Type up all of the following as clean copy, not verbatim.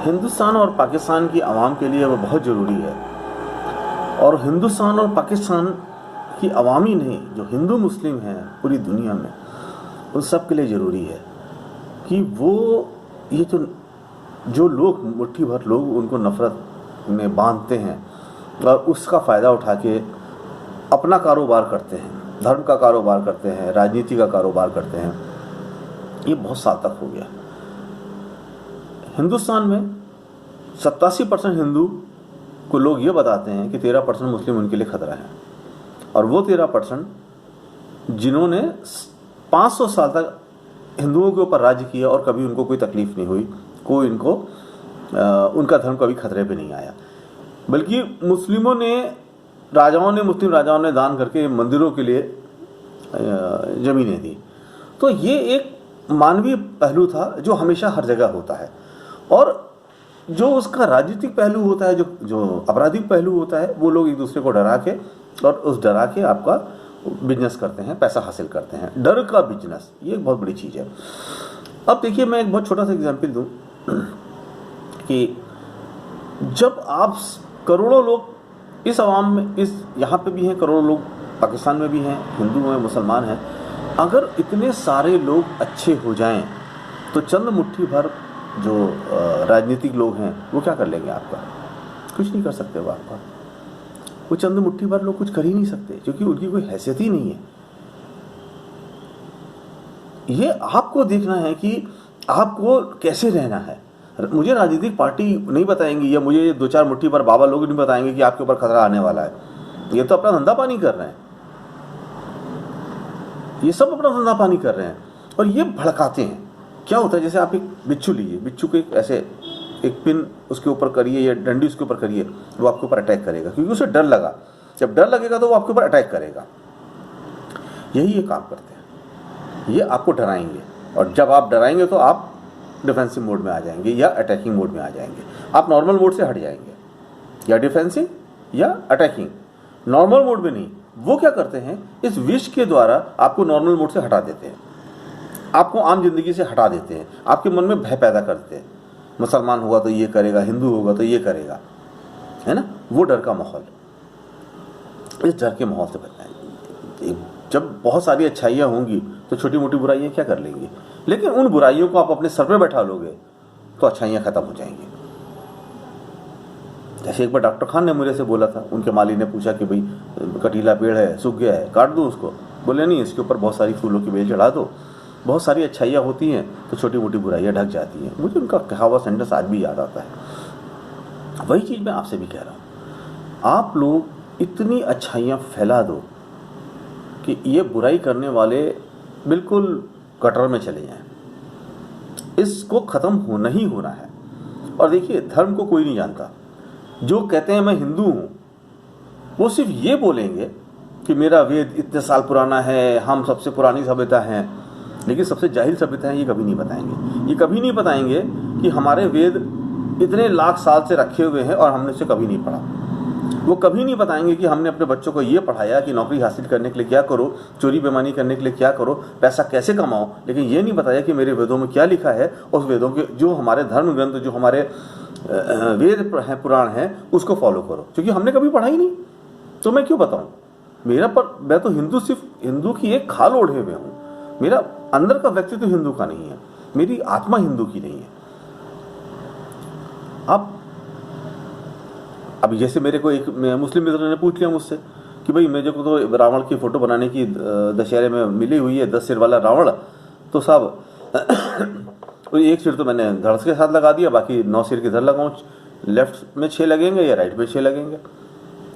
हिंदुस्तान और पाकिस्तान की आवाम के लिए वो बहुत ज़रूरी है, और हिंदुस्तान और पाकिस्तान की आवाम ही नहीं, जो हिंदू मुस्लिम हैं पूरी दुनिया में, उन सब के लिए ज़रूरी है कि वो ये जो लोग, मुट्ठी भर लोग उनको नफ़रत में बांधते हैं और उसका फ़ायदा उठा के अपना कारोबार करते हैं, धर्म का कारोबार करते हैं, राजनीति का कारोबार करते हैं, ये बहुत साल तक हो गया। हिंदुस्तान में 87% हिंदू को लोग ये बताते हैं कि 13% मुस्लिम उनके लिए खतरा है, और वो 13% जिन्होंने 500 साल तक हिंदुओं के ऊपर राज्य किया और कभी उनको कोई तकलीफ नहीं हुई, कोई इनको उनका धर्म कभी खतरे पे नहीं आया, बल्कि मुस्लिम राजाओं ने दान करके मंदिरों के लिए ज़मीनें दी। तो ये एक मानवीय पहलू था जो हमेशा हर जगह होता है, और जो उसका राजनीतिक पहलू होता है, जो आपराधिक पहलू होता है, वो लोग एक दूसरे को डरा के और उस डरा के आपका बिजनेस करते हैं, पैसा हासिल करते हैं। डर का बिजनेस ये एक बहुत बड़ी चीज़ है। अब देखिए, मैं एक बहुत छोटा सा एग्जाम्पल दूं कि जब आप करोड़ों लोग इस आवाम में, इस यहाँ पे भी हैं करोड़ों लोग, पाकिस्तान में भी हैं, हिंदू हैं, मुसलमान हैं, अगर इतने सारे लोग अच्छे हो जाएं तो चंद मुट्ठी भर जो राजनीतिक लोग हैं वो क्या कर लेंगे? आपका कुछ नहीं कर सकते। वो चंद मुट्ठी भर लोग कुछ कर ही नहीं सकते, क्योंकि उनकी कोई हैसियत ही नहीं है। ये आपको देखना है कि आपको कैसे रहना है। मुझे राजनीतिक पार्टी नहीं बताएंगी, या मुझे 2-4 मुट्ठी भर बाबा लोग नहीं बताएंगे कि आपके ऊपर खतरा आने वाला है। ये तो अपना धंधा पानी कर रहे हैं, ये सब अपना धंधा पानी कर रहे हैं, और ये भड़काते हैं। क्या होता है, जैसे आप एक बिच्छू लीजिए, बिच्छू को ऐसे एक पिन उसके ऊपर करिए या डंडी उसके ऊपर करिए, वो आपके ऊपर अटैक करेगा, क्योंकि उसे डर लगा। जब डर लगेगा तो वो आपके ऊपर अटैक करेगा। यही ये काम करते हैं, ये आपको डराएंगे, और जब आप डराएंगे तो आप डिफेंसिव मोड में आ जाएंगे या अटैकिंग मोड में आ जाएंगे। आप नॉर्मल मोड से हट जाएंगे, या डिफेंसिव या अटैकिंग, नॉर्मल मोड में नहीं। वो क्या करते हैं, इस विष के द्वारा आपको नॉर्मल मोड से हटा देते हैं, आपको आम जिंदगी से हटा देते हैं, आपके मन में भय पैदा करते हैं। मुसलमान होगा तो ये करेगा, हिंदू होगा तो ये करेगा, है ना, वो डर का माहौल। इस डर के माहौल से बचना है। जब बहुत सारी अच्छाइयाँ होंगी तो छोटी मोटी बुराइयाँ क्या कर लेंगी, लेकिन उन बुराइयों को आप अपने सर पे बैठा लोगे तो अच्छाइयाँ खत्म हो जाएंगी। जैसे एक बार डॉक्टर खान ने मुझे से बोला था, उनके माली ने पूछा कि भाई कटीला पेड़ है, सूख गया है, काट दूँ उसको? बोले नहीं, इसके ऊपर बहुत सारी फूलों की बेल चढ़ा दो, बहुत सारी अच्छाइयाँ होती हैं तो छोटी मोटी बुराइयाँ ढक जाती हैं। मुझे उनका कहा हुआ सेंटेंस आज भी याद आता है। वही चीज़ मैं आपसे भी कह रहा हूँ, आप लोग इतनी अच्छाइयाँ फैला दो कि ये बुराई करने वाले बिल्कुल कटर में चले जाएं। इसको ख़त्म होना ही होना है। और देखिए, धर्म को कोई नहीं जानता। जो कहते हैं मैं हिंदू हूँ, वो सिर्फ ये बोलेंगे कि मेरा वेद इतने साल पुराना है, हम सबसे पुरानी सभ्यता हैं, लेकिन सबसे जाहिल सभ्यता है ये कभी नहीं बताएंगे। ये कभी नहीं बताएंगे कि हमारे वेद इतने लाख साल से रखे हुए हैं और हमने उसे कभी नहीं पढ़ा। वो कभी नहीं बताएंगे कि हमने अपने बच्चों को ये पढ़ाया कि नौकरी हासिल करने के लिए क्या करो, चोरी बेईमानी करने के लिए क्या करो, पैसा कैसे कमाओ, लेकिन ये नहीं बताया कि मेरे वेदों में क्या लिखा है। उस वेदों के जो हमारे धर्म ग्रंथ, जो हमारे वेद हैं, पुराण हैं, उसको फॉलो करो, क्योंकि हमने कभी पढ़ा ही नहीं। तो मैं क्यों बताऊँ? मैं तो हिंदू, सिर्फ हिंदू की एक खाल ओढ़े हुए हूँ। मेरा अंदर का व्यक्तित्व तो हिंदू का नहीं है, मेरी आत्मा हिंदू की नहीं है। आप अभी जैसे मेरे को एक मुस्लिम मित्र ने पूछ लिया मुझसे कि भाई मेरे को तो रावण की फ़ोटो बनाने की दशहरे में मिली हुई है, 10 सिर वाला रावण, तो साहब एक सिर तो मैंने धड़ के साथ लगा दिया, बाकी 9 सिर किधर लगाऊँ? लेफ्ट में 6 लगेंगे या राइट में 6 लगेंगे?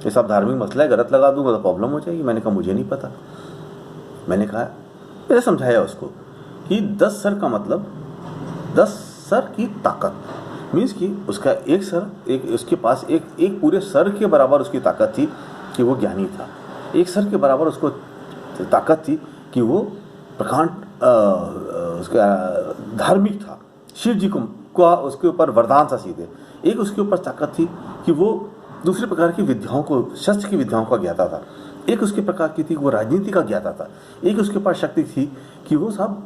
ये सब धार्मिक मसला है, गलत लगा दूंगा तो प्रॉब्लम हो जाएगी। मैंने कहा मुझे नहीं पता। मैंने समझाया उसको कि 10 सर का मतलब 10 सर की ताकत, मीन्स कि उसका एक सर, उसके पास एक पूरे सर के बराबर उसकी ताकत थी कि वो ज्ञानी था। एक सर के बराबर उसको ताकत थी कि वो प्रकांड उसका धार्मिक था, शिव जी को उसके ऊपर वरदान था सीधे। एक उसके ऊपर ताकत थी कि वो दूसरे प्रकार की विद्याओं को, शस्त्र की विद्याओं का ज्ञाता था। एक उसके प्रकार की थी वो राजनीति का ज्ञाता था। एक उसके पास शक्ति थी कि वो सब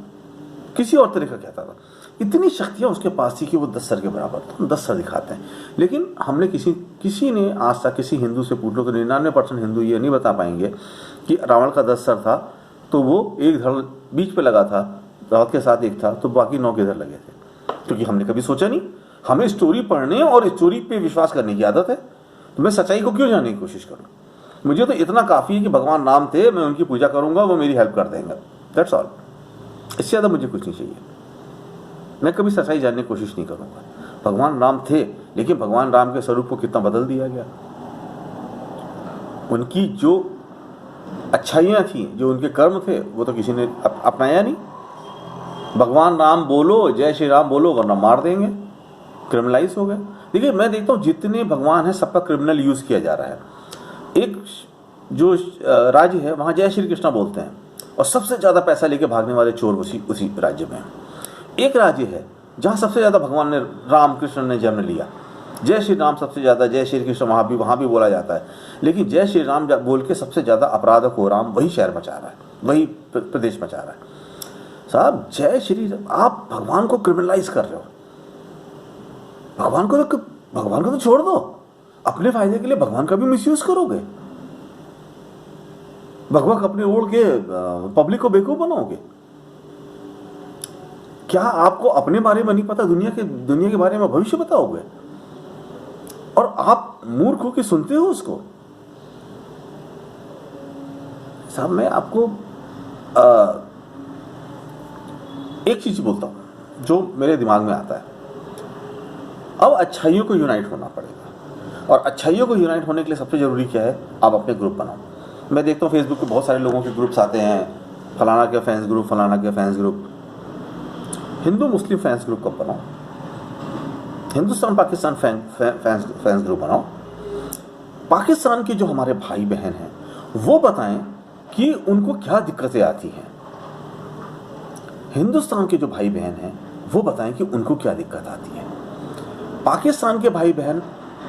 किसी और तरह का ज्ञाता था। इतनी शक्तियाँ उसके पास थी कि वो 10 सर के बराबर था। हम 10 सर दिखाते हैं, लेकिन हमने किसी ने आज तक किसी हिंदू से पूछ लो तो 99% हिंदू ये नहीं बता पाएंगे कि रावण का 10 सर था तो वो एक धड़ बीच पे लगा था, रावत के साथ एक था तो बाकी 9 किधर लगे थे, क्योंकि हमने कभी सोचा नहीं। हमें स्टोरी पढ़ने और स्टोरी पे विश्वास करने की आदत है, तो मैं सच्चाई को क्यों जानने की कोशिश करूँ। मुझे तो इतना काफ़ी है कि भगवान राम थे, मैं उनकी पूजा करूँगा, वो मेरी हेल्प कर देंगे, दैट्स ऑल। इससे ज़्यादा मुझे कुछ नहीं चाहिए। मैं कभी सच्चाई जानने की कोशिश नहीं करूँगा। भगवान राम थे, लेकिन भगवान राम के स्वरूप को कितना बदल दिया गया। उनकी जो अच्छाइयाँ थी, जो उनके कर्म थे, वो तो किसी ने अपनाया नहीं। भगवान राम बोलो, जय श्री राम बोलो, वरना मार देंगे, क्रिमिनलाइज हो गए। देखिए, मैं देखता हूँ जितने भगवान हैं सबका क्रिमिनल यूज़ किया जा रहा है। एक जो राज्य है वहाँ जय श्री कृष्णा बोलते हैं और सबसे ज़्यादा पैसा लेके भागने वाले चोर उसी राज्य में हैं। एक राज्य है जहाँ सबसे ज़्यादा भगवान ने राम कृष्ण ने जन्म लिया, जय श्री राम सबसे ज़्यादा, जय श्री कृष्ण वहाँ भी बोला जाता है, लेकिन जय श्री राम बोल के सबसे ज़्यादा अपराध को राम वही शहर मचा रहा है, वही प्रदेश मचा रहा है। साहब, जय श्री राम, आप भगवान को क्रिमिनलाइज कर रहे हो। भगवान को तो छोड़ दो, अपने फायदे के लिए भगवान का भी मिसयूज करोगे। भगवान अपने ओढ़ के पब्लिक को बेवकूफ बनाओगे। क्या आपको अपने बारे में नहीं पता, दुनिया के बारे में भविष्य बताओगे? और आप मूर्ख हो के सुनते हो उसको। साहब, मैं आपको एक चीज बोलता हूं जो मेरे दिमाग में आता है। अब अच्छाइयों को यूनाइट होना पड़ेगा, और अच्छाइयों को यूनाइट होने के लिए सबसे जरूरी क्या है, आप अपने ग्रुप बनाओ। मैं देखता हूँ फेसबुक पे बहुत सारे लोगों के ग्रुप्स आते हैं, फलाना के फैंस ग्रुप, फलाना के फैंस ग्रुप। हिंदू मुस्लिम फैंस ग्रुप कब बनाओ, हिंदुस्तान पाकिस्तान फैंस ग्रुप बनाओ। पाकिस्तान के जो हमारे भाई बहन हैं वो बताएं कि उनको क्या दिक्कतें आती हैं। हिंदुस्तान के जो भाई बहन हैं वो बताएं कि उनको क्या दिक्कत आती है। पाकिस्तान के भाई बहन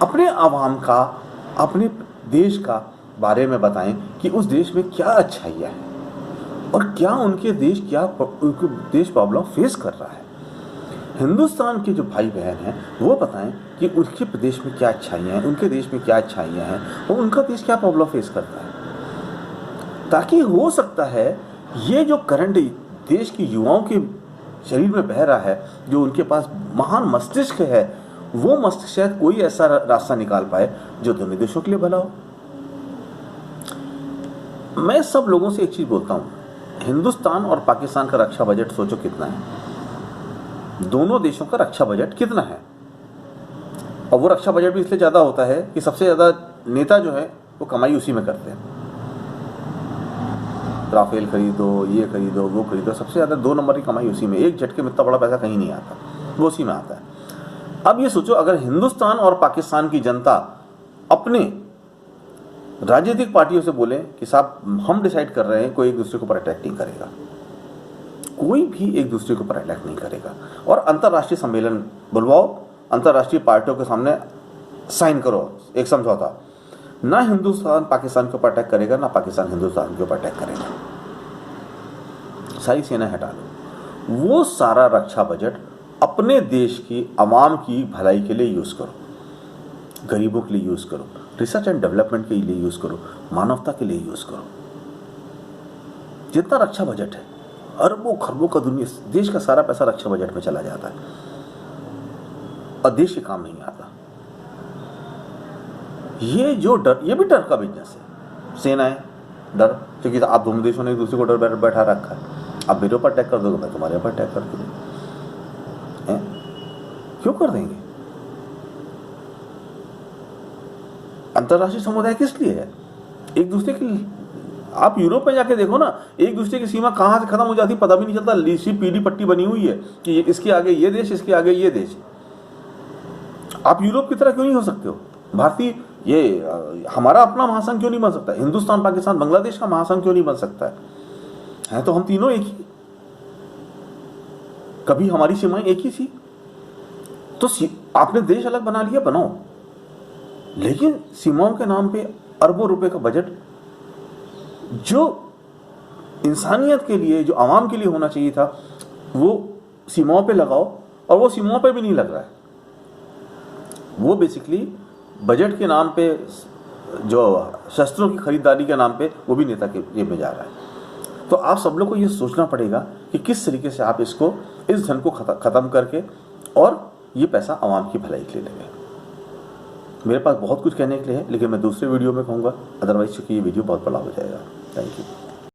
अपने आवाम का, अपने देश का बारे में बताएं कि उस देश में क्या अच्छाइयाँ हैं और क्या उनके देश प्रॉब्लम फेस कर रहा है। हिंदुस्तान के जो भाई बहन हैं वो बताएं कि उनके प्रदेश में क्या अच्छाइयाँ हैं, उनके देश में क्या अच्छाइयाँ हैं और उनका देश क्या प्रॉब्लम फेस करता है। ताकि हो सकता है ये जो करंट देश के युवाओं के शरीर में बह रहा है, जो उनके पास महान मस्तिष्क है, वो मस्तिष्क शायद कोई ऐसा रास्ता निकाल पाए जो दोनों देशों के लिए भला हो। मैं सब लोगों से एक चीज बोलता हूँ, हिंदुस्तान और पाकिस्तान का रक्षा बजट सोचो कितना है, दोनों देशों का रक्षा बजट कितना है। और वो रक्षा बजट भी इसलिए ज़्यादा होता है कि सबसे ज़्यादा नेता जो है वो कमाई उसी में करते हैं। राफेल खरीदो, ये खरीदो, वो खरीदो, सबसे ज़्यादा 2 नंबर की कमाई उसी में। एक झटके में इतना बड़ा पैसा कहीं नहीं आता, वो उसी में आता है। अब ये सोचो, अगर हिंदुस्तान और पाकिस्तान की जनता अपने राजनीतिक पार्टियों से बोले कि साहब हम डिसाइड कर रहे हैं, कोई एक दूसरे को पर अटैक नहीं करेगा, कोई भी एक दूसरे के ऊपर अटैक नहीं करेगा, और अंतर्राष्ट्रीय सम्मेलन बुलवाओ, अंतर्राष्ट्रीय पार्टियों के सामने साइन करो एक समझौता, ना हिंदुस्तान पाकिस्तान के ऊपर अटैक करेगा, ना पाकिस्तान हिंदुस्तान के ऊपर अटैक करेगा, सारी सेना हटा लो। वो सारा रक्षा बजट अपने देश की आवाम की भलाई के लिए यूज़ करो, गरीबों के लिए यूज़ करो, रिसर्च एंड डेवलपमेंट के लिए यूज़ करो, मानवता के लिए यूज़ करो। जितना रक्षा बजट है, अरबों खरबों का दुनिया, देश का सारा पैसा रक्षा बजट में चला जाता है और देश के काम नहीं आता। ये जो डर, ये भी डर का बिजनेस है। सेना है डर, क्योंकि आप दोनों देशों ने एक दूसरे को डर बैठा रखा है। आप मेरे ऊपर अटैक कर दोगे, मैं तुम्हारे ऊपर अटैक कर दूंगा। क्यों कर देंगे? अंतर्राष्ट्रीय समुदाय किस लिए है? एक दूसरे की, आप यूरोप में जाके देखो ना, एक दूसरे की सीमा कहाँ से खत्म हो जाती पता भी नहीं चलता। लीसी पीली पट्टी बनी हुई है कि इसके आगे ये देश, इसके आगे ये देश। आप यूरोप की तरह क्यों नहीं हो सकते हो? भारतीय, ये हमारा अपना महासंघ क्यों नहीं बन सकता? हिंदुस्तान पाकिस्तान बांग्लादेश का महासंघ क्यों नहीं बन सकता है? तो हम तीनों एक ही, कभी हमारी सीमाएं एक ही थी। तो आपने देश अलग बना लिया, बनाओ, लेकिन सीमाओं के नाम पे अरबों रुपए का बजट जो इंसानियत के लिए, जो आवाम के लिए होना चाहिए था, वो सीमाओं पे लगाओ, और वो सीमाओं पे भी नहीं लग रहा है। वो बेसिकली बजट के नाम पे, जो शस्त्रों की खरीदारी के नाम पे, वो भी नेता के जेब में जा रहा है। तो आप सब लोग को ये सोचना पड़ेगा कि किस तरीके से आप इसको, इस धन को ख़त्म करके और ये पैसा आवाम की भलाई के लिए लगे। मेरे पास बहुत कुछ कहने के लिए है, लेकिन मैं दूसरे वीडियो में कहूँगा, अदरवाइज चूँकि ये वीडियो बहुत बड़ा हो जाएगा। Thank you.